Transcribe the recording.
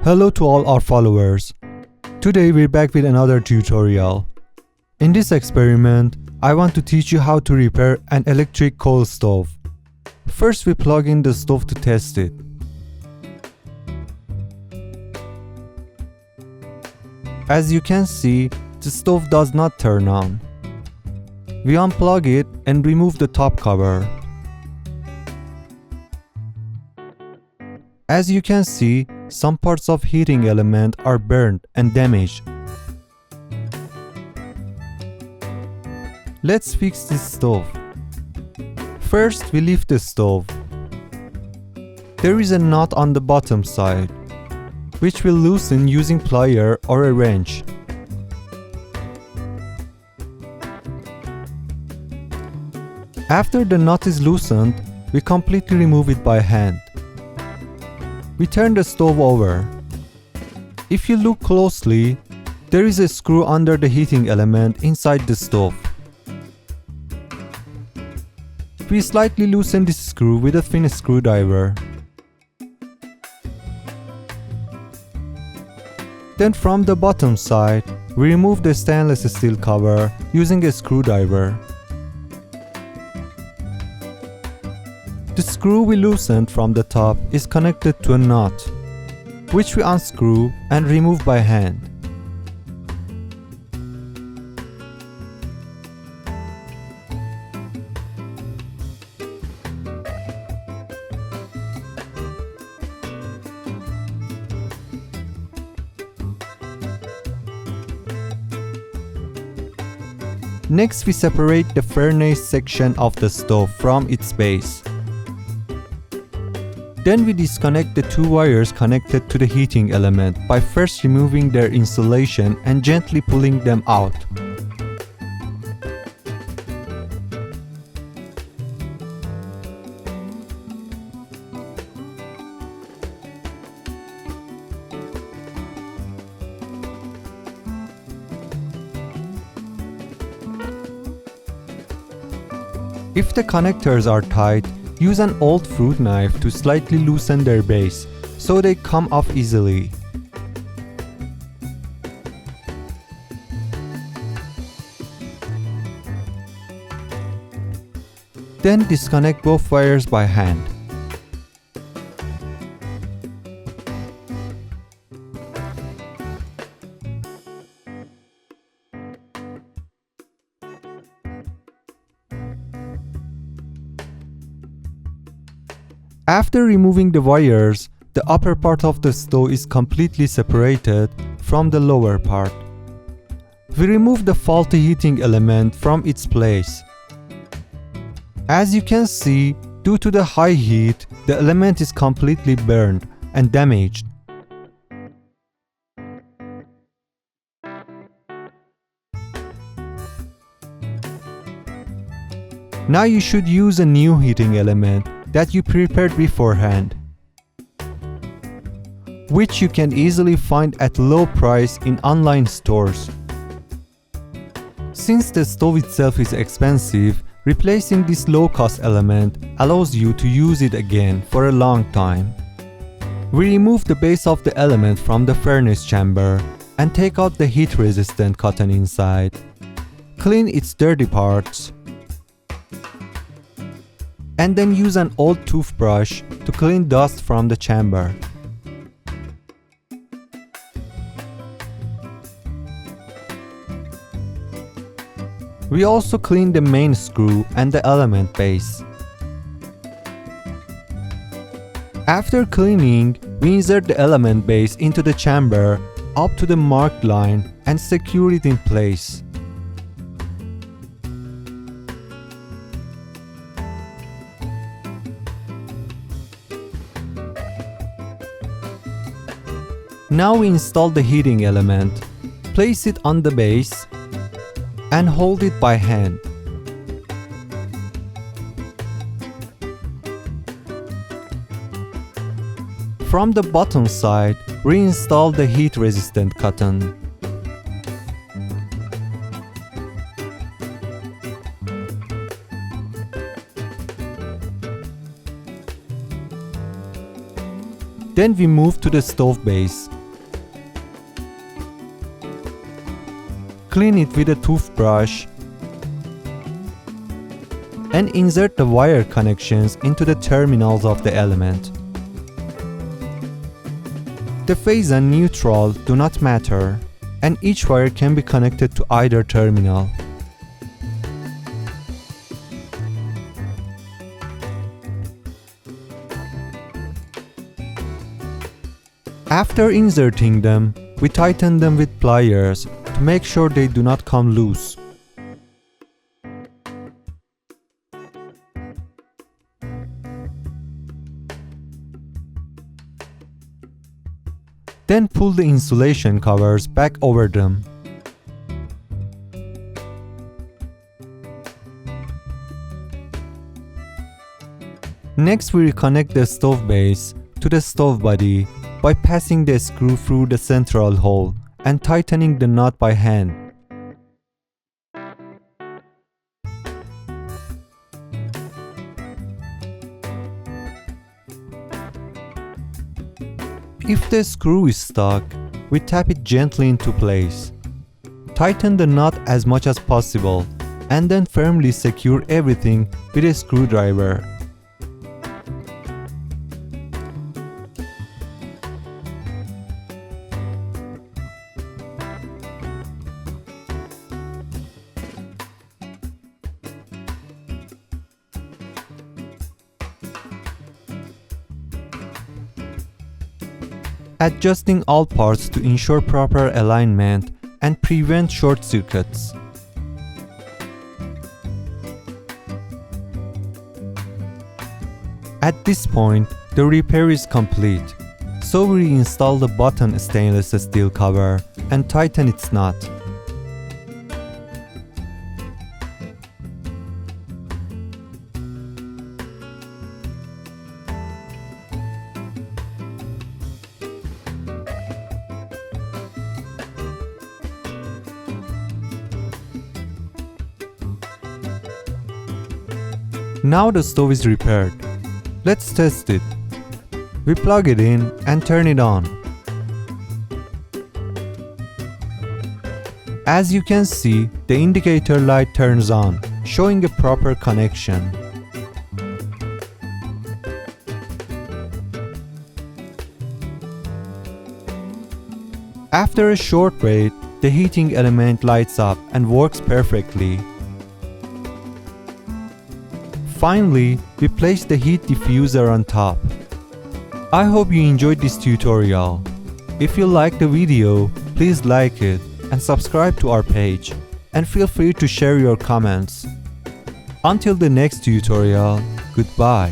Hello to all our followers. Today we're back with another tutorial. In this experiment, I want to teach you how to repair an electric coal stove. First we plug in the stove to test it. As you can see, the stove does not turn on. We unplug it and remove the top cover. As you can see, some parts of heating element are burned and damaged. Let's fix this stove. First, we lift the stove. There is a nut on the bottom side, which we'll loosen using plier or a wrench. After the nut is loosened, we completely remove it by hand. We turn the stove over. If you look closely, there is a screw under the heating element inside the stove. We slightly loosen this screw with a thin screwdriver. Then from the bottom side, we remove the stainless steel cover using a screwdriver. The screw we loosened from the top is connected to a nut, which we unscrew and remove by hand. Next, we separate the furnace section of the stove from its base. Then we disconnect the two wires connected to the heating element by first removing their insulation and gently pulling them out. If the connectors are tight, use an old fruit knife to slightly loosen their base so they come off easily. Then disconnect both wires by hand. After removing the wires, the upper part of the stove is completely separated from the lower part. We remove the faulty heating element from its place. As you can see, due to the high heat, the element is completely burned and damaged. Now you should use a new heating element that you prepared beforehand, which you can easily find at low price in online stores. Since the stove itself is expensive, replacing this low-cost element allows you to use it again for a long time. We remove the base of the element from the furnace chamber and take out the heat-resistant cotton inside. Clean its dirty parts. And then use an old toothbrush to clean dust from the chamber. We also clean the main screw and the element base. After cleaning, we insert the element base into the chamber up to the marked line and secure it in place. Now we install the heating element, place it on the base, and hold it by hand. From the bottom side, reinstall the heat-resistant cotton. Then we move to the stove base Clean it with a toothbrush and insert the wire connections into the terminals of the element. The phase and neutral do not matter, and each wire can be connected to either terminal. After inserting them, we tighten them with pliers to make sure they do not come loose. Then pull the insulation covers back over them. Next, we reconnect the stove base to the stove body by passing the screw through the central hole and tightening the nut by hand. If the screw is stuck, we tap it gently into place. Tighten the nut as much as possible and then firmly secure everything with a screwdriver. Adjusting all parts to ensure proper alignment and prevent short circuits. At this point, the repair is complete, so we reinstall the bottom stainless steel cover and tighten its nut. Now the stove is repaired. Let's test it. We plug it in and turn it on. As you can see, the indicator light turns on, showing a proper connection. After a short wait, the heating element lights up and works perfectly. Finally, we place the heat diffuser on top. I hope you enjoyed this tutorial. If you liked the video, please like it and subscribe to our page, and feel free to share your comments. Until the next tutorial, goodbye.